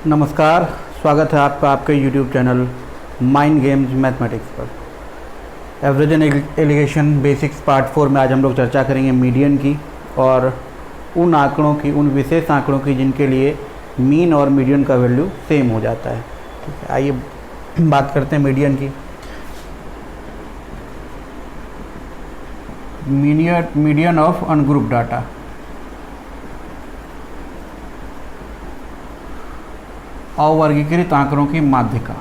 नमस्कार, स्वागत है आपका आपके YouTube channel mind games mathematics पर। Average and allegation basics part 4 में आज हम लोग चर्चा करेंगे मीडियन की और उन आंकड़ों की, उन विशेष आंकड़ों की जिनके लिए मीन और मीडियन का वैल्यू सेम हो जाता है। ठीक है, आइए बात करते हैं मीडियन की। Median of ungroup data. अवर्गीकृत आंकड़ों की माध्यिका।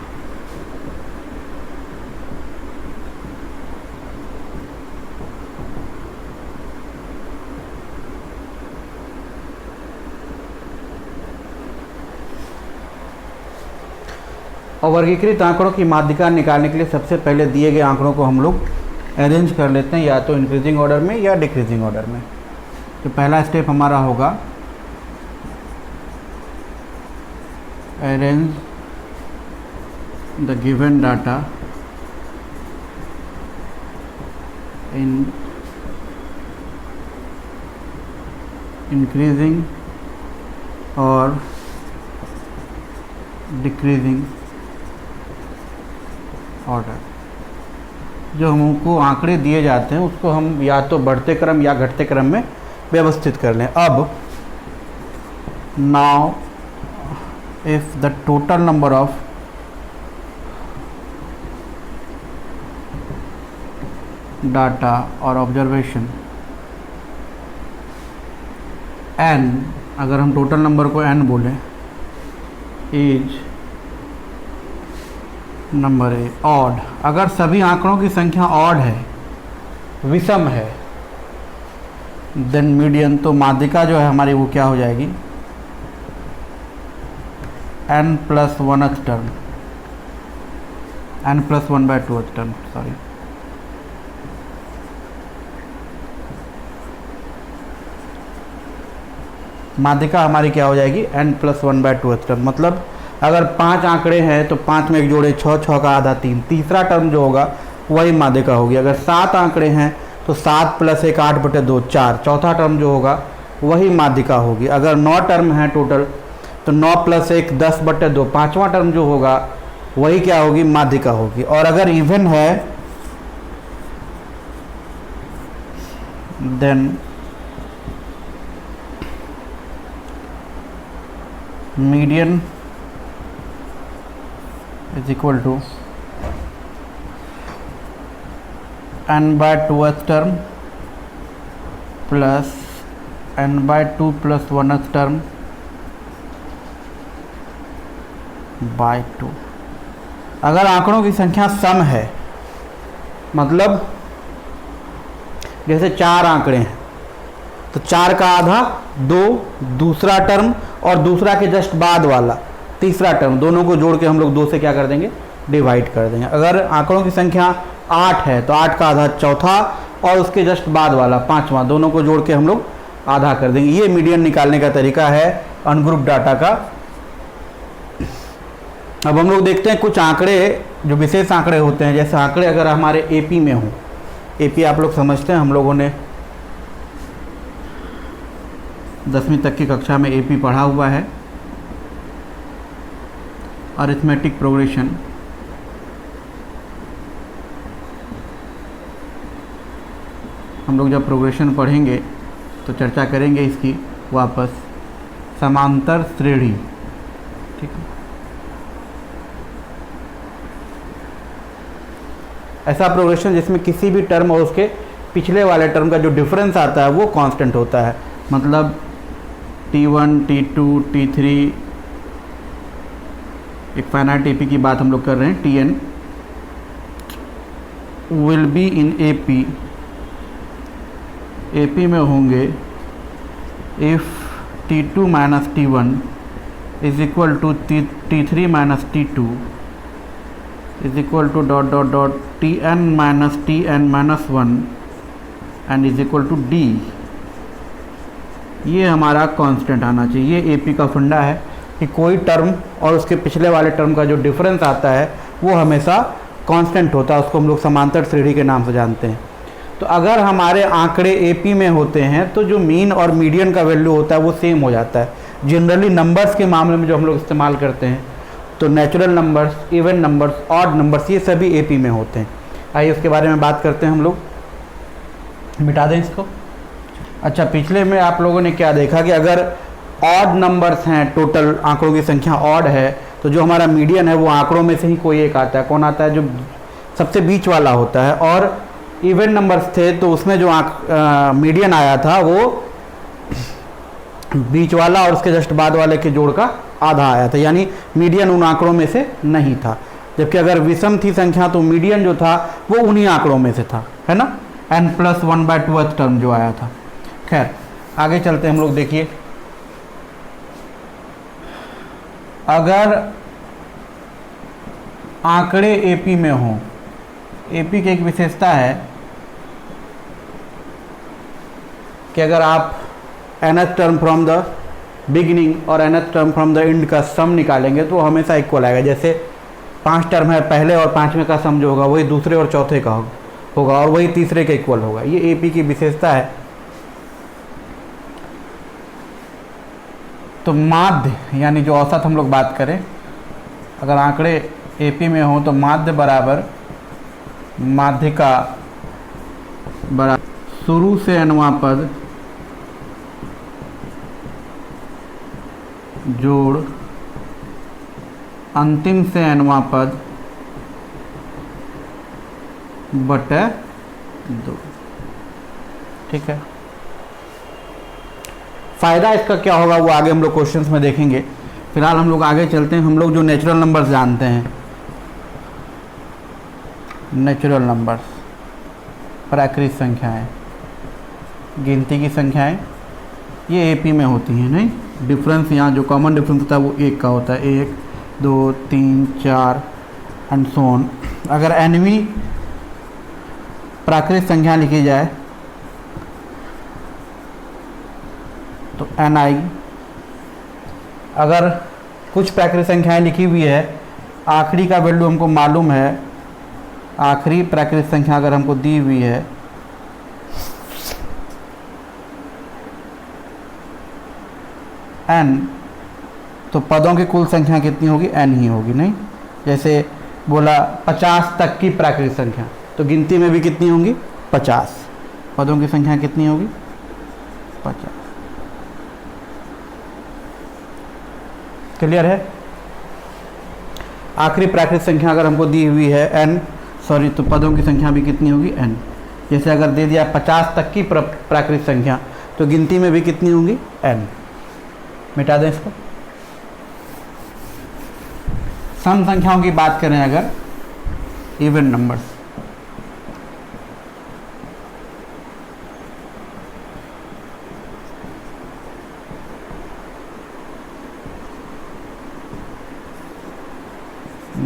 अवर्गीकृत आंकड़ों की माध्यिका निकालने के लिए सबसे पहले दिए गए आंकड़ों को हम लोग अरेंज कर लेते हैं, या तो इंक्रीजिंग ऑर्डर में या डिक्रीजिंग ऑर्डर में। तो पहला स्टेप हमारा होगा arrange the given data in increasing or decreasing order। जो हमको आंकड़े दिए जाते हैं उसको हम या तो बढ़ते क्रम या घटते क्रम में व्यवस्थित कर लें। अब now if the total number of data or observation n, अगर हम टोटल नंबर को n बोलें, इज नंबर ए ऑड, अगर सभी आंकड़ों की संख्या ऑड है, विषम है, देन मीडियन, तो माध्यिका जो है हमारी वो क्या हो जाएगी, n plus 1th term, n plus 1/2th term, sorry. माध्यिका हमारी क्या हो जाएगी, n प्लस 1/2th टर्म। मतलब अगर 5 आंकड़े हैं तो 5 में एक जोड़े 6, 6 का आधा 3, तीसरा टर्म जो होगा वही माध्यिका होगी। अगर 7 आंकड़े हैं तो 7 प्लस 1 8/2 4, चौथा टर्म जो होगा वही माध्यिका होगी। अगर 9 टर्म हैं टोटल तो 9 प्लस 1 10/2, पांचवा टर्म जो होगा वही क्या होगी, माध्यिका होगी। और अगर इवन है then median is equal to n/2th term plus n/2 plus 1th term by 2। अगर आंकड़ों की संख्या सम है, मतलब जैसे 4 आंकड़े हैं तो 4 का आधा 2, दूसरा टर्म और दूसरा के जस्ट बाद वाला तीसरा टर्म, दोनों को जोड़ के हम लोग 2 से क्या कर देंगे, डिवाइड कर देंगे। अगर आंकड़ों की संख्या 8 है तो 8 का आधा चौथा और उसके जस्ट बाद वाला पांचवा, दोनों को जोड़ के हम लोग आधा कर देंगे। ये मीडियन निकालने का तरीका है अनग्रुप डाटा का। अब हम लोग देखते हैं कुछ आंकड़े जो विशेष आंकड़े होते हैं, जैसे आंकड़े अगर हमारे एपी में हो, एपी आप लोग समझते हैं, हम लोगों ने 10वीं तक की कक्षा में एपी पढ़ा हुआ है, अरिथमेटिक प्रोग्रेशन। हम लोग जब प्रोग्रेशन पढ़ेंगे तो चर्चा करेंगे इसकी वापस। समांतर श्रेणी, ठीक है, ऐसा प्रोग्रेशन जिसमें किसी भी टर्म और उसके पिछले वाले टर्म का जो डिफरेंस आता है वो कांस्टेंट होता है। मतलब T1, T2, T3, एक फाइनाइट एपी की बात हम लोग कर रहे हैं, Tn will be in AP, AP में होंगे if T2 minus T1 is equal to T3 minus T2 is equal to dot dot dot Tn minus Tn minus 1 and is equal to D। ये हमारा constant आना चाहिए। ये AP का फंडा है कि कोई टर्म और उसके पिछले वाले टर्म का जो डिफरेंस आता है वो हमेशा कांस्टेंट होता है, उसको हम लोग समांतर श्रेणी के नाम से जानते हैं। तो अगर हमारे आंकड़े एपी में होते हैं तो जो मीन और मीडियन का वैल्यू होता है वो सेम हो जाता है। जनरली नंबर्स के मामले में जो हम लोग इस्तेमाल करते हैं, तो natural numbers, even numbers, odd numbers, ये सभी एपी में होते हैं। आइए उसके बारे में बात करते हैं हम लोग। मिटा दें इसको। अच्छा, पिछले में आप लोगों ने क्या देखा कि अगर ऑड नंबर्स हैं, टोटल आंकड़ों की संख्या ऑड है, तो जो हमारा मीडियन है वो आंकड़ों में से ही कोई एक आता है। कौन आता है? जो सबसे बीच वाला होता है। और इवन नंबर्स थे तो उसमें जो मीडियन आया था वो बीच वाला और उसके जस्ट बाद वाले के जोड़ का आधा आया था, यानी मीडियन उन आंकड़ों में से नहीं था। जबकि अगर विषम थी संख्या तो मीडियन जो था वो उन्हीं आंकड़ों में से था, है ना, n+1/2 टर्म जो आया था। खैर आगे चलते हैं हम लोग। देखिए, अगर आंकड़े एपी में हों, एपी की एक विशेषता है कि अगर आप nth term from the beginning और nth term from the end का सम निकालेंगे तो हमेशा इक्वल आएगा। जैसे 5 टर्म है, पहले और 5वें का सम जो होगा वही दूसरे और चौथे का होगा और वही तीसरे के इक्वल होगा। ये एपी की विशेषता है। तो माध्य यानी जो औसत हम लोग बात करें, अगर आंकड़े एपी में हो तो माध्य बराबर माध्यिका बराबर शुरू से nवां पद जोड़ अंतिम से nवां पद बटे 2। ठीक है। फ़ायदा इसका क्या होगा वो आगे हम लोग क्वेश्चंस में देखेंगे। फिलहाल हम लोग आगे चलते हैं। हम लोग जो नेचुरल नंबर्स जानते हैं, नेचुरल नंबर्स, प्राकृतिक संख्याएं, गिनती की संख्याएं, ये एपी में होती हैं। नहीं, डिफरेंस यहाँ जो कॉमन डिफरेंस होता है वो 1 का होता है। 1 2 3 4 एंड सो ऑन। अगर एनवी प्राकृतिक संख्या लिखी जाए तो ni, अगर कुछ प्राकृतिक संख्याएं लिखी हुई है, आखिरी का वैल्यू हमको मालूम है, आखिरी प्राकृतिक संख्या अगर हमको दी हुई है n, तो पदों की कुल संख्या कितनी होगी? n ही होगी। नहीं, जैसे बोला 50 तक की प्राकृतिक संख्या, तो गिनती में भी कितनी होंगी? 50। पदों की संख्या कितनी होगी? 50। क्लियर है? आखिरी प्राकृतिक संख्या अगर हमको दी हुई है n, तो पदों की संख्या भी कितनी होगी? n। जैसे अगर दे दिया 50 तक की प्राकृतिक संख्या, तो गिनती में भी कितनी होंगी? n। मिटा दें इसको। सम संख्याओं की बात करें अगर, इवन नंबर्स,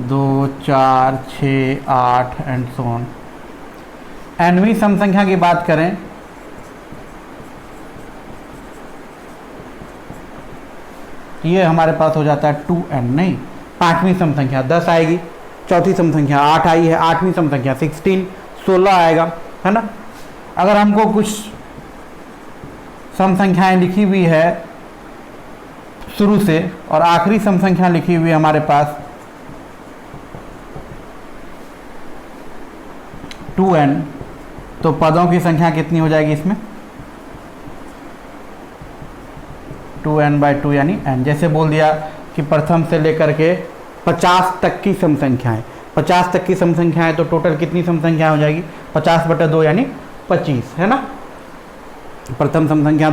दो 4 6 8 एंड सो ऑन। एनवी सम संख्या की बात करें, ये हमारे पास हो जाता है 2n। नहीं, 5वीं सम संख्या 10 आएगी, चौथी सम संख्या 8 आई है, 8वीं सम संख्या 16 आएगा, है ना। अगर हमको कुछ सम संख्याएं लिखी हुई है शुरू से और आखिरी सम संख्या लिखी हुई है हमारे पास 2n, तो पदों की संख्या कितनी हो जाएगी इसमें? 2n/2 यानी n। जैसे बोल दिया कि प्रथम से लेकर के 50 तक की सम संख्याएं, 50 तक की सम संख्याएं, तो टोटल कितनी सम संख्या हो जाएगी? 50/2 यानी 25, है ना। प्रथम सम संख्या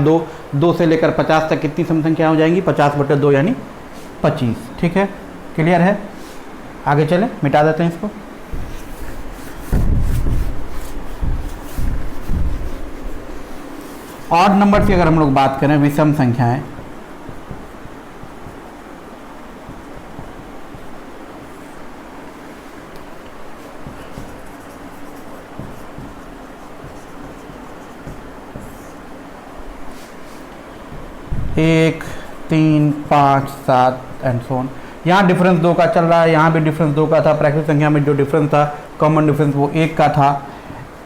2 से लेकर 50 तक कितनी सम संख्या हो जाएंगी? 50/2 यानी 25। ठीक है, क्लियर है? आगे चलें, मिटा देते हैं इसको। ऑड नंबर की अगर हम लोग बात करें, विषम संख्याएं, एक 3 5 7 एंड सो ऑन। यहाँ डिफरेंस 2 का चल रहा है, यहाँ भी डिफरेंस 2 का था। प्राकृतिक संख्या में जो डिफरेंस था, कॉमन डिफरेंस, वो 1 का था।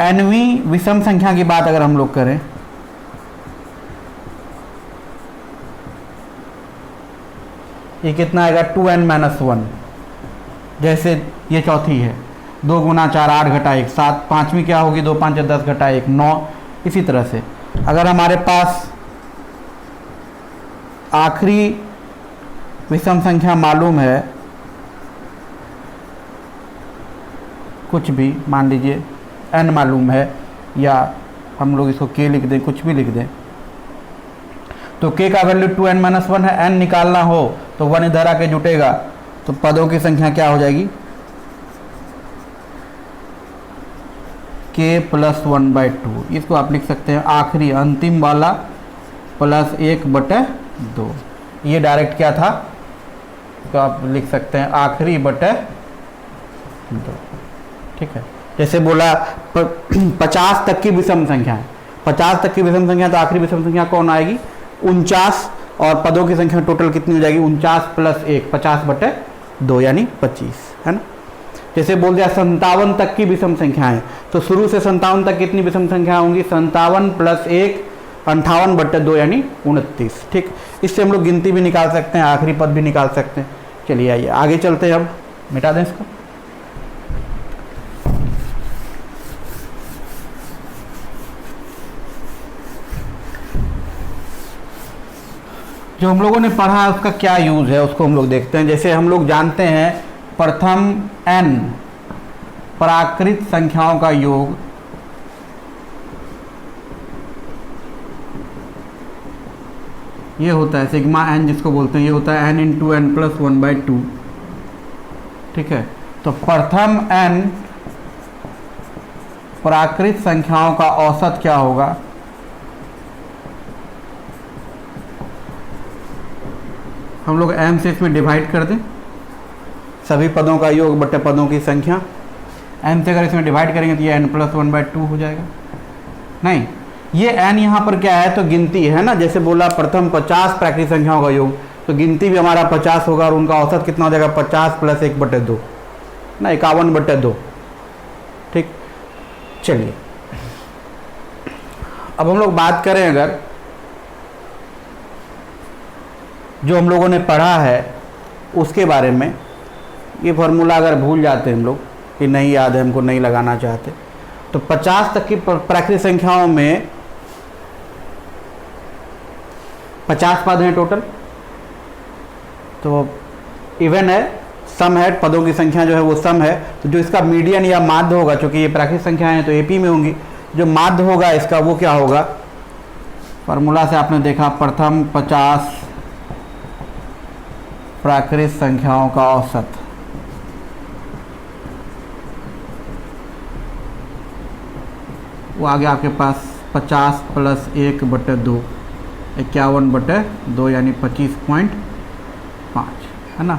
एनवी विषम संख्या की बात अगर हम लोग करें, ये कितना आएगा 2n-1। जैसे ये चौथी है, 2 गुना 4 8 घटा 1 7, पाँचवीं क्या होगी 2 5 10 घटा 1 9। इसी तरह से अगर हमारे पास आखिरी विषम संख्या मालूम है, कुछ भी मान लीजिए n मालूम है, या हम लोग इसको k लिख दें, कुछ भी लिख दें, तो k का वैल्यू 2n-1 है। n निकालना हो तो 1 इधर आके जुटेगा, तो पदों की संख्या क्या हो जाएगी k + 1/2। इसको आप लिख सकते हैं आखिरी अंतिम वाला प्लस 1/2। ये डायरेक्ट क्या था, तो आप लिख सकते हैं आखिरी बटे 2। ठीक है, जैसे बोला 50 तक की विषम संख्या है, 50 तक की विषम संख्या, तो आखिरी विषम संख्या कौन आएगी 49, और पदों की संख्या टोटल कितनी हो जाएगी 49 + 1 50/2 यानी 25, है ना। जैसे बोल दिया 57 तक की विषम संख्याएं, तो शुरू से 57 तक कितनी विषम संख्या होंगी 57 + 1 58/2 यानी 29। ठीक, इससे हम लोग गिनती भी निकाल सकते हैं, आखिरी पद भी निकाल सकते हैं। चलिए आइए आगे चलते हैं, अब मिटा दें इसको। जो हम लोगों ने पढ़ा है उसका क्या यूज़ है उसको हम लोग देखते हैं। जैसे हम लोग जानते हैं प्रथम n प्राकृत संख्याओं का योग ये होता है सिग्मा n, जिसको बोलते हैं, ये होता है n × n + 1/2। ठीक है, तो प्रथम n प्राकृत संख्याओं का औसत क्या होगा, हम लोग n से इसमें डिवाइड कर दें, सभी पदों का योग बटे पदों की संख्या। n से अगर इसमें डिवाइड करेंगे तो ये n + 1/2 हो जाएगा। नहीं, ये n यहाँ पर क्या है तो गिनती है ना, जैसे बोला प्रथम 50 प्राकृतिक संख्याओं का योग, तो गिनती भी हमारा 50 होगा और उनका औसत कितना हो जाएगा 50 + 1/2 ना 51/2। ठीक, चलिए अब हम लोग बात करें अगर जो हम लोगों ने पढ़ा है उसके बारे में। ये फॉर्मूला अगर भूल जाते हैं हम लोग कि नहीं याद है, हमको नहीं लगाना चाहते, तो 50 तक की प्राकृतिक संख्याओं में 50 पद हैं टोटल, तो इवन है, सम है, पदों की संख्या जो है वो सम है। तो जो इसका मीडियन या माध्य होगा, क्योंकि ये प्राकृतिक संख्याएं हैं तो एपी में होंगी, जो माध्य होगा इसका वो क्या होगा, फार्मूला से आपने देखा प्रथम 50 प्राकृतिक संख्याओं का औसत, वो आ गया आपके पास 50 + 1/2 51/2 यानी 25.5, है ना।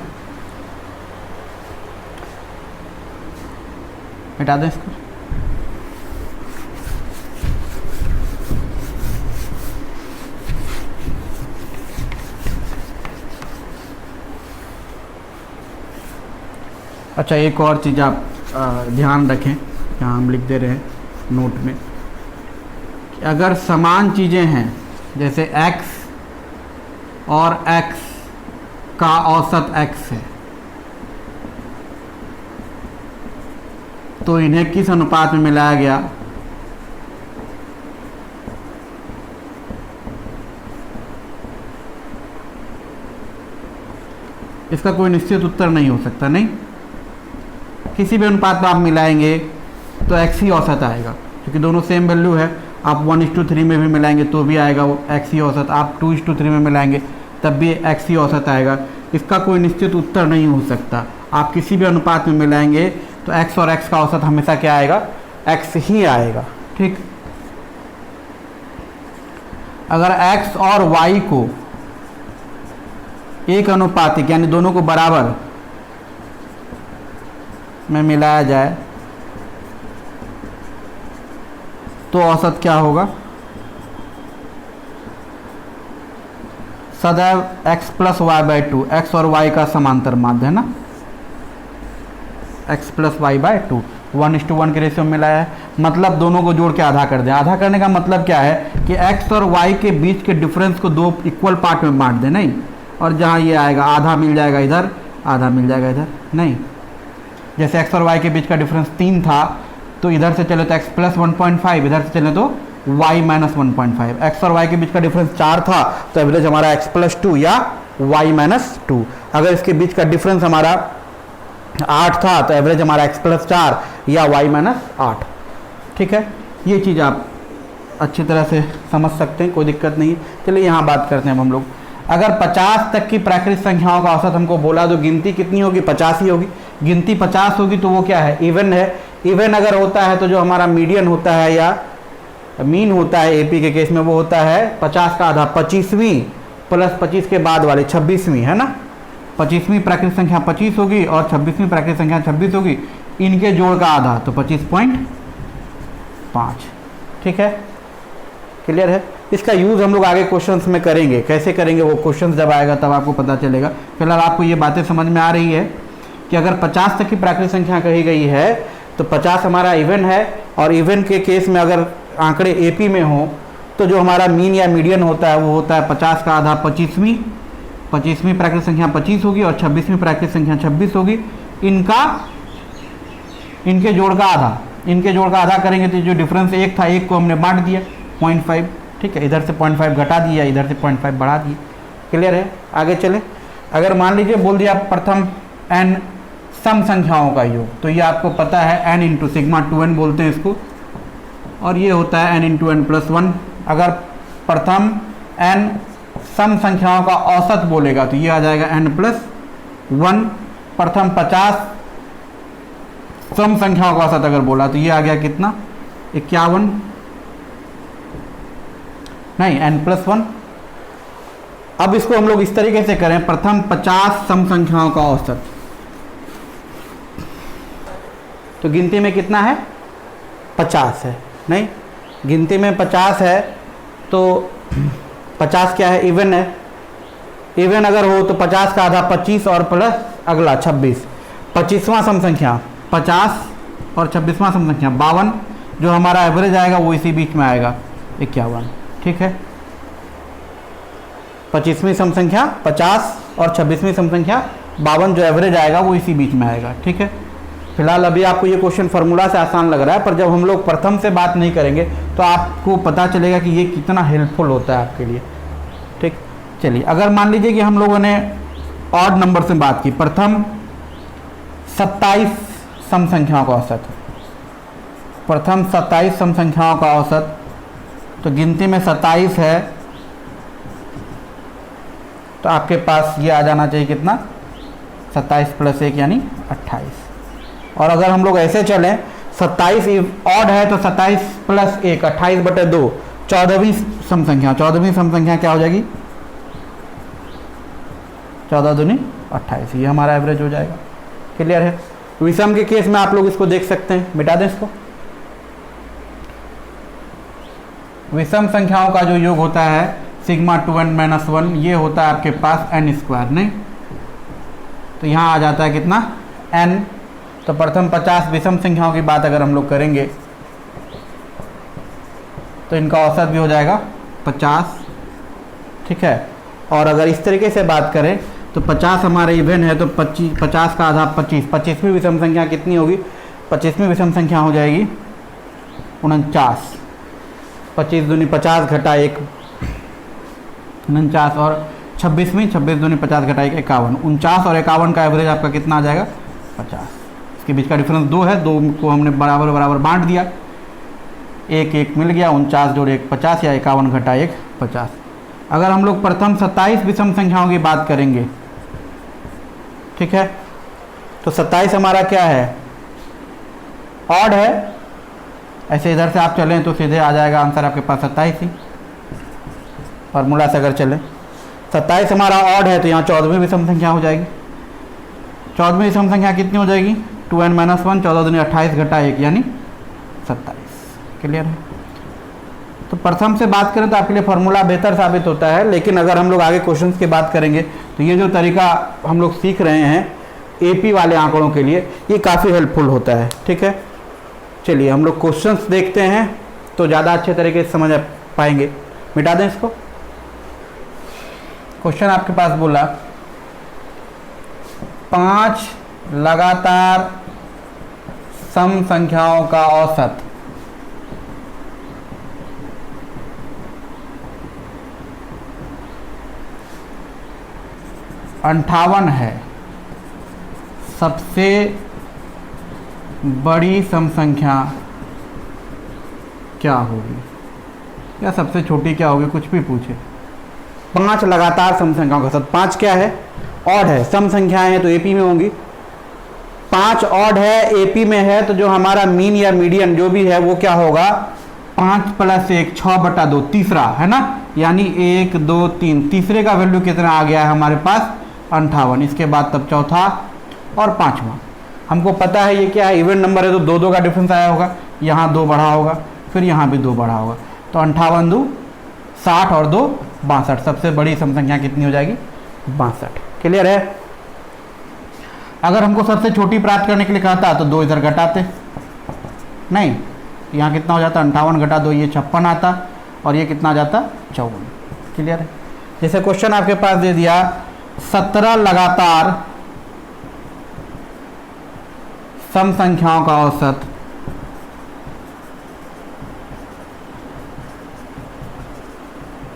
मिटा दें इसको। अच्छा, एक और चीज़ आप ध्यान रखें, यहाँ हम लिख दे रहे हैं नोट में, कि अगर समान चीज़ें हैं जैसे x और x का औसत x है, तो इन्हें किस अनुपात में मिलाया गया, इसका कोई निश्चित उत्तर नहीं हो सकता। नहीं, किसी भी अनुपात में आप मिलाएंगे तो x ही औसत आएगा, क्योंकि दोनों सेम वैल्यू है। आप 1:3 में भी मिलाएंगे तो भी आएगा वो x ही औसत, आप 2:3 में मिलाएंगे तब भी x ही औसत आएगा। इसका कोई निश्चित उत्तर नहीं हो सकता। आप किसी भी अनुपात में मिलाएंगे तो x और x का औसत हमेशा क्या आएगा, x ही आएगा। ठीक, अगर x और y को एक अनुपातिक यानी दोनों को बराबर में मिलाया जाए तो औसत क्या होगा, सदैव x + y/2, x और y का समांतर माध्य है ना, x + y/2 1:1 के रेशियो में मिलाया है, मतलब दोनों को जोड़ के आधा कर दें। आधा करने का मतलब क्या है कि x और y के बीच के डिफरेंस को दो इक्वल पार्ट में बांट दें। नहीं, और जहाँ ये आएगा आधा मिल जाएगा इधर, आधा मिल जाएगा इधर। नहीं, जैसे x और y के बीच का डिफरेंस 3 था तो इधर से चले तो x प्लस 1.5, इधर से चले तो y माइनस 1.5। x और y के बीच का डिफरेंस 4 था तो एवरेज हमारा x प्लस 2 या y माइनस 2। अगर इसके बीच का डिफरेंस हमारा 8 था तो एवरेज हमारा x प्लस 4 या y माइनस 8। ठीक है, ये चीज़ आप अच्छी तरह से समझ सकते हैं, कोई दिक्कत नहीं है। चलिए यहाँ बात करते हैं हम लोग। अगर 50 तक की प्राकृतिक संख्याओं का औसत हमको बोला तो गिनती कितनी होगी? 50 ही होगी। गिनती 50 होगी तो वो क्या है? इवन है। इवन अगर होता है तो जो हमारा मीडियन होता है या मीन होता है एपी के केस में वो होता है 50 का आधा, 25वीं प्लस 25 के बाद वाले 26वीं, है ना। 25वीं प्राकृतिक संख्या 25 होगी और 26वीं प्राकृतिक संख्या 26 होगी, इनके जोड़ का आधा तो 25.5। ठीक है, क्लियर है। इसका यूज़ हम लोग आगे क्वेश्चंस में करेंगे, कैसे करेंगे वो क्वेश्चंस जब आएगा तब आपको पता चलेगा। फिलहाल आपको ये बातें समझ में आ रही है कि अगर 50 तक की प्राकृतिक संख्या कही गई है तो 50 हमारा इवन है, और इवन के केस में अगर आंकड़े एपी में हो तो जो हमारा मीन या मीडियन होता है वो होता है 50 का आधा 25वीं प्राकृतिक संख्या 25 होगी और 26वीं प्राकृतिक संख्या 26 होगी, इनके जोड़ का आधा करेंगे तो जो डिफरेंस 1 था 1 को हमने बांट दिया 0.5। ठीक है, इधर से 0.5 घटा दिया, इधर से 0.5 बढ़ा दिया। क्लियर है, आगे चले। अगर मान लीजिए बोल दिया प्रथम n सम संख्याओं का योग, तो ये आपको पता है n इंटू सिग्मा 2n बोलते हैं इसको, और ये होता है n इंटू n प्लस 1। अगर प्रथम n सम संख्याओं का औसत बोलेगा तो ये आ जाएगा n प्लस 1। प्रथम 50 सम संख्याओं का औसत अगर बोला तो ये आ गया कितना? 51, नहीं n प्लस 1। अब इसको हम लोग इस तरीके से करें, प्रथम 50 सम संख्याओं का औसत, तो गिनती में कितना है? 50 है। नहीं, गिनती में 50 है तो 50 क्या है? इवन है। इवन अगर हो तो 50 का आधा 25 और प्लस अगला 26। 25वां सम संख्या 50 और 26वां सम संख्या 52, जो हमारा एवरेज आएगा वो इसी बीच में आएगा 51। ठीक है, 25वीं सम संख्या 50 और 26वीं सम संख्या 52, जो एवरेज आएगा वो इसी बीच में आएगा। ठीक है, फिलहाल अभी आपको ये क्वेश्चन फार्मूला से आसान लग रहा है, पर जब हम लोग प्रथम से बात नहीं करेंगे तो आपको पता चलेगा कि ये कितना हेल्पफुल होता है आपके लिए। ठीक, चलिए अगर मान लीजिए कि हम लोगों ने ऑड नंबर से बात की, प्रथम 27 सम संख्याओं का औसत, प्रथम 27 सम संख्याओं का औसत, तो गिनती में 27 है तो आपके पास ये आ जाना चाहिए कितना? 27 प्लस 1 यानी 28। और अगर हम लोग ऐसे चलें 27 ऑड है तो 27 प्लस 1 28/2 14वीं सम संख्या। 14वीं सम संख्या क्या हो जाएगी? 14 दूनी 28, ये हमारा एवरेज हो जाएगा। क्लियर है। विषम के केस में आप लोग इसको देख सकते हैं, मिटा दें इसको। विषम संख्याओं का जो योग होता है सिग्मा 2n माइनस 1, ये होता है आपके पास n²। नहीं, तो यहाँ आ जाता है कितना? n। तो प्रथम 50 विषम संख्याओं की बात अगर हम लोग करेंगे तो इनका औसत भी हो जाएगा 50। ठीक है, और अगर इस तरीके से बात करें तो 50 हमारे इवन है तो 50 का आधा 25। 25वीं विषम संख्या कितनी होगी? 25वीं विषम संख्या हो जाएगी 49। 25 दूनी 50 घटा 1 49, और 26वीं 26 दूनी 50 घटा 1 51। 49 और 51 का एवरेज आपका कितना आ जाएगा? 50। इसके बीच का डिफरेंस 2 है, 2 को हमने बराबर बराबर बांट दिया, 1 1 मिल गया। 49 जोड़ 1 50 या 51 घटा 1 50। अगर हम लोग प्रथम 27 विषम संख्याओं की बात करेंगे, ठीक है, तो 27 हमारा क्या है? ऑड है। ऐसे इधर से आप चलें तो सीधे आ जाएगा आंसर आपके पास 27 ही, फार्मूला से अगर चलें। 27 हमारा ऑड है तो यहाँ 14वीं विषम संख्या हो जाएगी। 14वीं विषम संख्या कितनी हो जाएगी? 2n माइनस 1, 14 दूनी 28 घटा 1 यानी 27। क्लियर है। तो प्रथम से बात करें तो आपके लिए फार्मूला बेहतर साबित होता है, लेकिन अगर हम लोग आगे क्वेश्चंस की बात करेंगे तो ये जो तरीका हम लोग सीख रहे हैं एपी वाले आंकड़ों के लिए, ये काफ़ी हेल्पफुल होता है। ठीक है, चलिए हम लोग क्वेश्चंस देखते हैं तो ज़्यादा अच्छे तरीके से समझ पाएंगे। मिटा दें इसको। क्वेश्चन आपके पास बोला 5 लगातार सम संख्याओं का औसत अंठावन है, सबसे बड़ी सम संख्या क्या होगी या सबसे छोटी क्या होगी, कुछ भी पूछे। 5 लगातार सम संख्याओं का औसत, 5 क्या है, ऑड है, सम संख्याएं हैं तो एपी में होंगी। 5 ऑड है, एपी में है, तो जो हमारा मीन या मीडियन जो भी है वो क्या होगा, 5 + 1 6/2, तीसरा है ना, यानी 1 2 3, तीसरे का वैल्यू कितना आ गया है हमारे पास 58। इसके बाद तब चौथा और पांचवा। हमको पता है ये क्या है, इवन नंबर है तो 2 2 का डिफरेंस आया होगा, यहाँ 2 बढ़ा होगा, फिर यहाँ भी 2 बढ़ा होगा, तो 58 2 60 और 2 62। सबसे बड़ी सम संख्या कितनी हो जाएगी, 62। क्लियर है। अगर हमको सबसे छोटी प्राप्त करने के लिए कहता तो 2 इधर घटाते, नहीं, यहाँ कितना हो जाता, 58 घटा 2 ये 56 आता, और ये कितना आ जाता 54। क्लियर है। जैसे क्वेश्चन आपके पास दे दिया 17 लगातार सम संख्याओं का औसत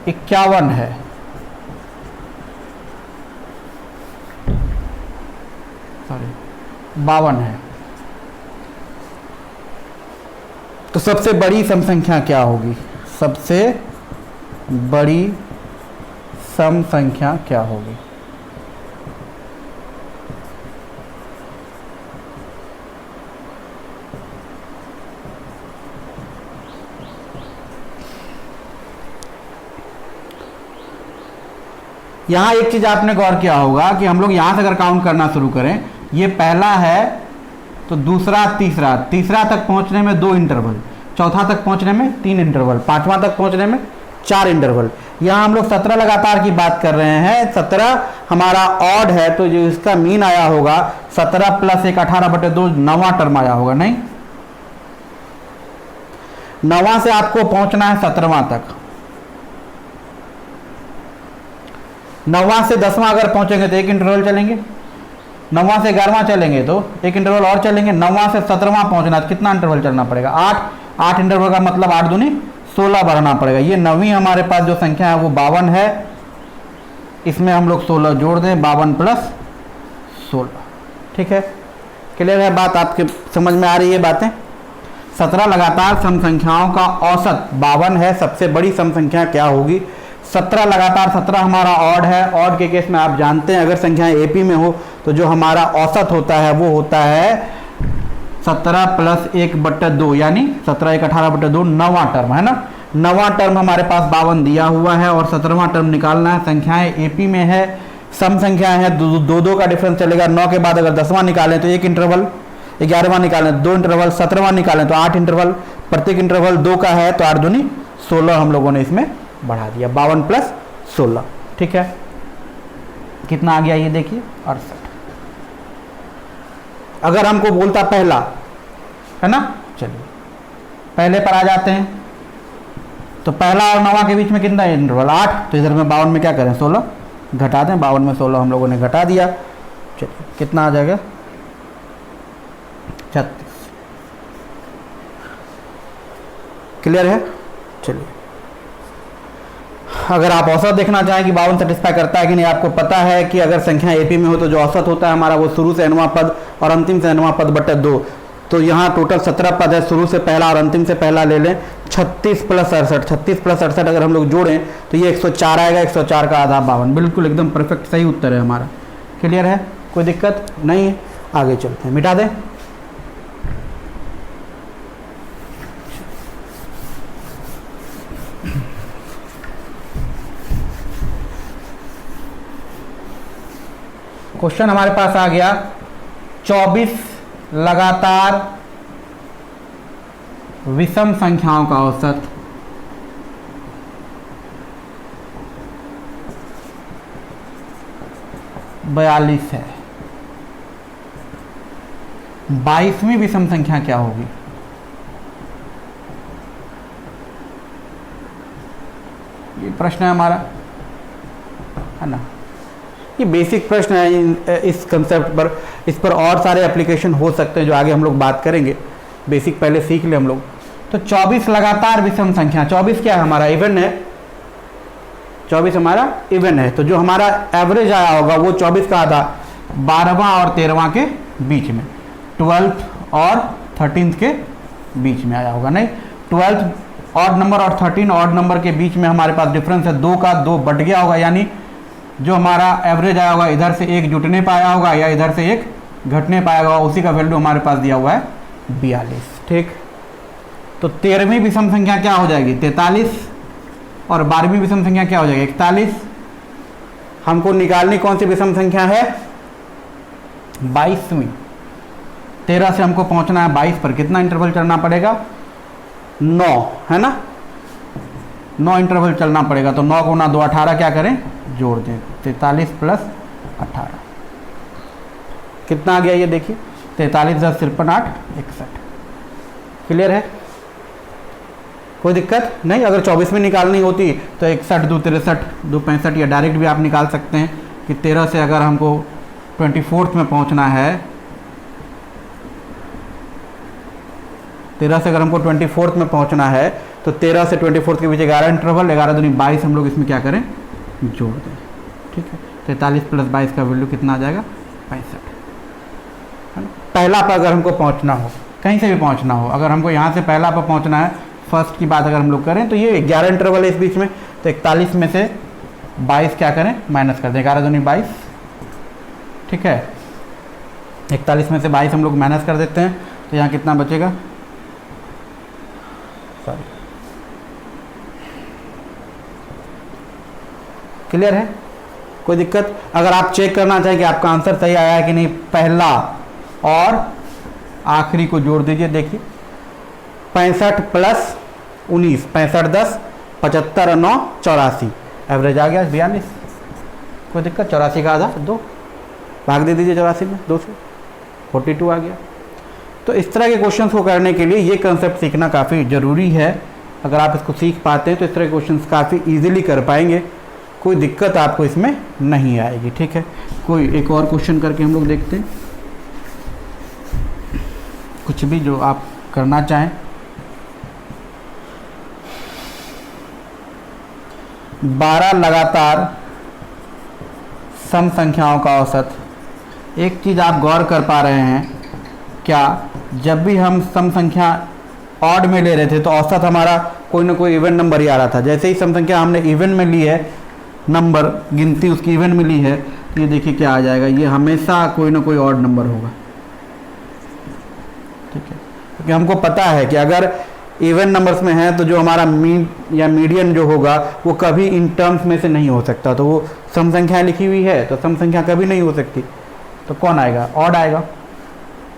51 है, सॉरी 52 है, तो सबसे बड़ी सम संख्या क्या होगी, सबसे बड़ी सम संख्या क्या होगी। यहाँ एक चीज आपने गौर किया होगा कि हम लोग यहाँ से अगर काउंट करना शुरू करें, ये पहला है तो दूसरा तीसरा, तीसरा तक पहुँचने में 2 इंटरवल, चौथा तक पहुँचने में 3 इंटरवल, पांचवा तक पहुँचने में 4 इंटरवल। यहाँ हम लोग 17 लगातार की बात कर रहे हैं, 17 हमारा ऑड है, तो जो इसका मीन आया होगा 17 + 1 18/2, 9वां टर्म आया होगा, नहीं 9वां से आपको पहुँचना है 17वां तक, 9वां से 10वां अगर पहुंचेंगे तो 1 इंटरवल चलेंगे, 9वां से 11वां चलेंगे तो 1 इंटरवल और चलेंगे, 9वां से 17वां पहुंचना तो कितना इंटरवल चलना पड़ेगा, 8 इंटरवल का मतलब 8 दूनी 16 बढ़ना पड़ेगा। ये 9वीं हमारे पास जो संख्या है वो 52 है, इसमें हम लोग 16 जोड़ दें, 52 + 16। ठीक है, क्लियर है बात, आपके समझ में आ रही है बातें। 17 लगातार सम संख्याओं का औसत 52 है, सबसे बड़ी सम संख्या क्या होगी। 17 लगातार, 17 हमारा ऑड है, ऑड के केस में आप जानते हैं अगर संख्याएं एपी में हो तो जो हमारा औसत होता है वो होता है 17 + 1/2, यानी 17 1 18/2, 9वां टर्म है ना। 9वां टर्म हमारे पास 52 दिया हुआ है और 17वां टर्म निकालना है। संख्याएं एपी में है, सम संख्याएं हैं, 2 का डिफरेंस चलेगा। 9 के बाद अगर 10वां निकालें तो 1 इंटरवल, 11वां निकालें 2 इंटरवल, 17वां निकालें तो 8 इंटरवल, प्रत्येक इंटरवल 2 का है तो 8 दूनी 16 हम लोगों ने इसमें बढ़ा दिया, 52 + 16। ठीक है, कितना आ गया ये देखिए 68। अगर हमको बोलता पहला है ना, चलिए पहले पर आ जाते हैं, तो पहला और 9वां के बीच में कितना इंटरवल 8, तो इधर में 52 में क्या करें 16 घटा दें, 52 में 16 हम लोगों ने घटा दिया। चलिए कितना आ जाएगा 36। क्लियर है। चलिए अगर आप औसत देखना चाहें कि 52 सेटिस्फाई करता है कि नहीं, आपको पता है कि अगर संख्या एपी में हो तो जो औसत होता है हमारा वो शुरू से nवां पद और अंतिम से nवां पद बटे 2, तो यहाँ टोटल 17 पद है, शुरू से पहला और अंतिम से पहला ले लें, 36 + 68, 36 + 68 अगर हम लोग जोड़ें तो ये 104 आएगा, 104 का आधा 52, बिल्कुल एकदम परफेक्ट सही उत्तर है हमारा। क्लियर है, कोई दिक्कत नहीं है। आगे चलते हैं, मिटा दें। क्वेश्चन हमारे पास आ गया 24 लगातार विषम संख्याओं का औसत 42 है। 22वीं विषम संख्या क्या होगी। ये प्रश्न है हमारा। है ना। ये बेसिक प्रश्न है इस कंसेप्ट पर, इस पर और सारे एप्लीकेशन हो सकते हैं जो आगे हम लोग बात करेंगे, बेसिक पहले सीख ले हम लोग। तो 24 लगातार विषम संख्या, 24 क्या है हमारा इवन है, 24 हमारा इवन है, तो जो हमारा एवरेज आया होगा वो 24 का आधा 12वां और 13वां के बीच में, 12th और 13th के बीच में आया होगा। नहीं, 12th ऑड नंबर और 13 ऑड नंबर के बीच में हमारे पास डिफरेंस है 2 का, 2 बढ़ गया होगा, यानी जो हमारा एवरेज आया होगा इधर से एक जुटने पाया होगा या इधर से एक घटने पाया होगा, उसी का वैल्यू हमारे पास दिया हुआ है 42। ठीक, तो 13वीं विषम संख्या क्या हो जाएगी 43 और 12वीं विषम संख्या क्या हो जाएगी 41। हमको निकालनी कौन सी विषम संख्या है 22वीं। 13 से हमको पहुंचना है 22 पर, कितना इंटरवल चलना पड़ेगा 9, है ना, 9 इंटरवल चलना पड़ेगा। तो 9 गुना 2 18, क्या करें जोड़ दें, 43 प्लस 18 कितना आ गया ये देखिए 43 10 53 8 61। क्लियर है, कोई दिक्कत नहीं। अगर 24 में निकालनी होती तो 61 2 63 2 65, या डायरेक्ट भी आप निकाल सकते हैं कि 13 से अगर हमको 24th में पहुंचना है, 13 से अगर हमको 24th में पहुंचना है तो 13 से 24th के बीच 11 इंटरवल, 11 दूनी 22 हम लोग इसमें क्या करें जोड़ दें। ठीक है, 43 प्लस 22 का वैल्यू कितना आ जाएगा 65। पहला पर अगर हमको पहुंचना हो, कहीं से भी पहुंचना हो, अगर हमको यहाँ से पहला पर पहुंचना है, फर्स्ट की बात अगर हम लोग करें तो ये 11 इंटरवल है इस बीच में, तो 41 में से 22 क्या करें माइनस कर दें, 11 दूनी 22। ठीक है, 41 में से 22 हम लोग माइनस कर देते हैं, तो यहाँ कितना बचेगा, सॉरी, क्लियर है, कोई दिक्कत। अगर आप चेक करना चाहें कि आपका आंसर सही आया है कि नहीं, पहला और आखिरी को जोड़ दीजिए, देखिए 65 प्लस 19, 65 10 75 और 9 84, एवरेज आ गया 42। कोई दिक्कत, 84 का आधा 2 भाग दे दीजिए 84 में 2 से, 42 आ गया। तो इस तरह के क्वेश्चंस को करने के लिए ये कंसेप्ट सीखना काफ़ी ज़रूरी है। अगर आप इसको सीख पाते हैं तो इस तरह के क्वेश्चंस काफ़ी इजीली कर पाएंगे, कोई दिक्कत आपको इसमें नहीं आएगी। ठीक है, कोई एक और क्वेश्चन करके हम लोग देखते हैं, कुछ भी जो आप करना चाहें। 12 लगातार सम संख्याओं का औसत। एक चीज़ आप गौर कर पा रहे हैं क्या, जब भी हम सम संख्या ऑड में ले रहे थे तो औसत हमारा कोई ना कोई इवन नंबर ही आ रहा था। जैसे ही सम संख्या हमने इवन में ली है, नंबर गिनती उसकी इवन में ली है, ये देखिए क्या आ जाएगा, ये हमेशा कोई ना कोई ऑड नंबर होगा। ठीक है, क्योंकि हमको पता है कि अगर इवन नंबर्स में है तो जो हमारा मीन या मीडियन जो होगा वो कभी इन टर्म्स में से नहीं हो सकता। तो वो सम संख्या लिखी हुई है तो सम संख्या कभी नहीं हो सकती, तो कौन आएगा ऑड आएगा।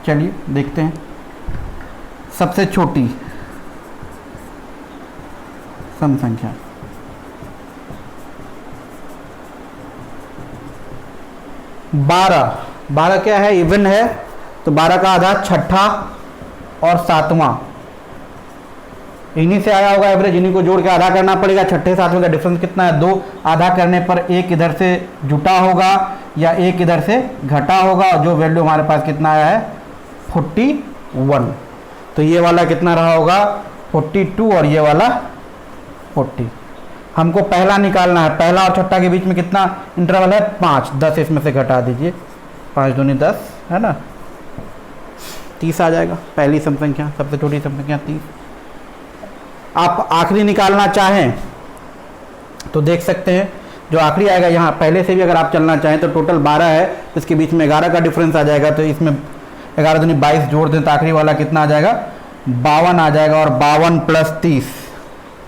चलिए देखते हैं, सबसे छोटी सम संख्या 12 क्या है इवन है, तो 12 का आधा 6ठा और 7वां, इन्हीं से आया होगा एवरेज, इन्हीं को जोड़ के आधा करना पड़ेगा। 6ठे 7वें का डिफरेंस कितना है 2, आधा करने पर एक इधर से जुटा होगा या एक इधर से घटा होगा, और जो वैल्यू हमारे पास कितना आया है 41। तो ये वाला कितना रहा होगा 42 और ये वाला 40। हमको पहला निकालना है, पहला और छठा के बीच में कितना इंटरवल है 5, 10 इसमें से घटा दीजिए, 5 दूनी 10 है ना, 30 आ जाएगा। पहली सम संख्या, सबसे छोटी सम संख्या 30। आप आखिरी निकालना चाहें तो देख सकते हैं, जो आखिरी आएगा यहाँ पहले से भी अगर आप चलना चाहें तो टोटल 12 है, इसके बीच में 11 का डिफरेंस आ जाएगा, तो इसमें 11 दूनी 22 जोड़ दें तो आखिरी वाला कितना आ जाएगा 52 आ जाएगा, और 52 प्लस 30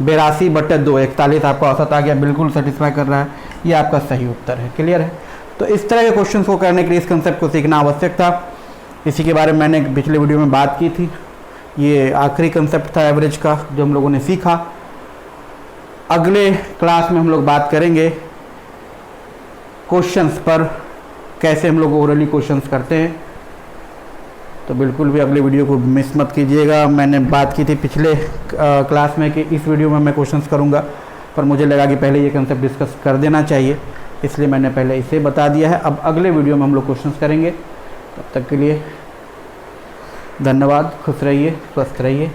82/2 41 आपका औसत आ गया, बिल्कुल सेटिस्फाई कर रहा है, ये आपका सही उत्तर है। क्लियर है, तो इस तरह के क्वेश्चंस को करने के लिए इस कंसेप्ट को सीखना आवश्यक था। इसी के बारे में मैंने पिछले वीडियो में बात की थी, ये आखिरी कंसेप्ट था एवरेज का जो हम लोगों ने सीखा। अगले क्लास में हम लोग बात करेंगे क्वेश्चंस पर, कैसे हम लोग ओरली क्वेश्चंस करते हैं, तो बिल्कुल भी अगले वीडियो को मिस मत कीजिएगा। मैंने बात की थी पिछले क्लास में कि इस वीडियो में मैं क्वेश्चंस करूंगा, पर मुझे लगा कि पहले ये कंसेप्ट डिस्कस कर देना चाहिए, इसलिए मैंने पहले इसे बता दिया है। अब अगले वीडियो में हम लोग क्वेश्चंस करेंगे। तब तक के लिए धन्यवाद। खुश रहिए, स्वस्थ रहिए।